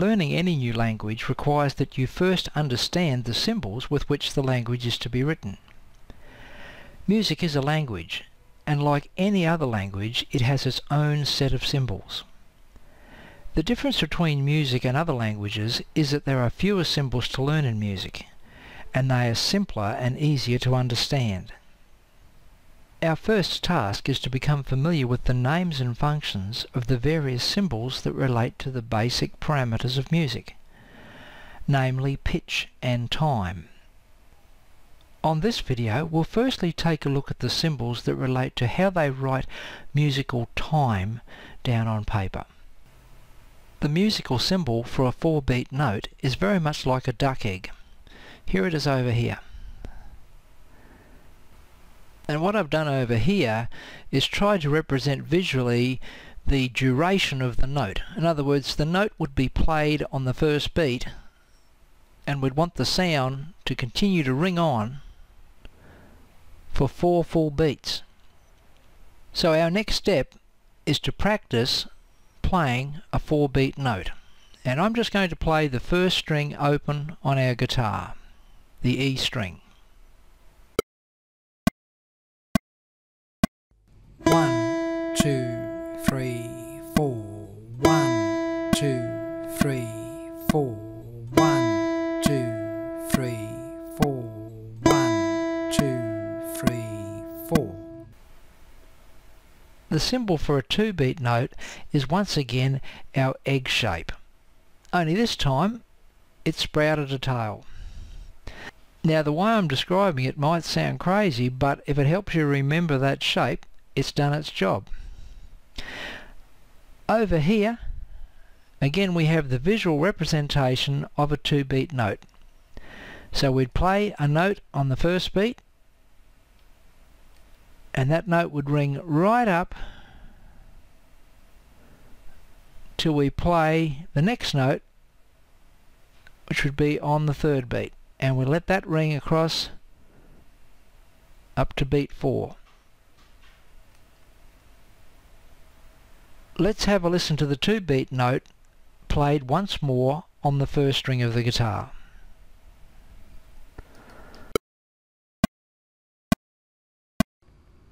Learning any new language requires that you first understand the symbols with which the language is to be written. Music is a language, and like any other language, it has its own set of symbols. The difference between music and other languages is that there are fewer symbols to learn in music, and they are simpler and easier to understand. Our first task is to become familiar with the names and functions of the various symbols that relate to the basic parameters of music, namely pitch and time. On this video, we'll firstly take a look at the symbols that relate to how they write musical time down on paper. The musical symbol for a 4-beat note is very much like a duck egg. Here it is over here. And what I've done over here is try to represent visually the duration of the note. In other words, the note would be played on the first beat, and we'd want the sound to continue to ring on for 4 full beats. So our next step is to practice playing a 4-beat note. And I'm just going to play the first string open on our guitar, the E string. 1, 2, 3, 4. 1, 2, 3, 4. 1, 2, 3, 4. 1, 2, 3, 4. The symbol for a 2-beat note is once again our egg shape. Only this time it sprouted a tail. Now the way I'm describing it might sound crazy, but if it helps you remember that shape, it's done its job. Over here, again we have the visual representation of a 2-beat note. So we'd play a note on the first beat, and that note would ring right up till we play the next note, which would be on the 3rd beat, and we'll let that ring across up to beat 4. Let's have a listen to the 2-beat note played once more on the first string of the guitar.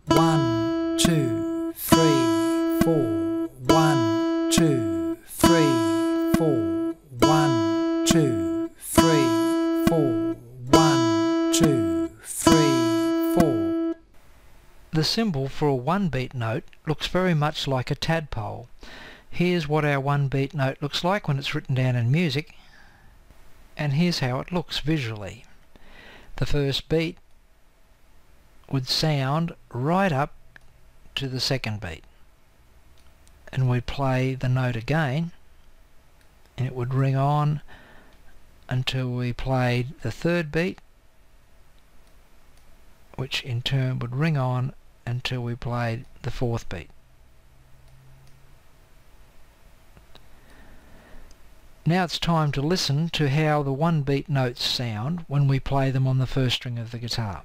One, 2, 3, 4. 1, 2, 3, 4. 1, 2, 3, 4. 1, 2, 3, 4. The symbol for a 1-beat note looks very much like a tadpole. Here's what our 1-beat note looks like when it's written down in music, and here's how it looks visually. The first beat would sound right up to the 2nd beat, and we'd play the note again, and it would ring on until we played the 3rd beat, which in turn would ring on until we played the 4th beat. Now it's time to listen to how the 1-beat notes sound when we play them on the first string of the guitar.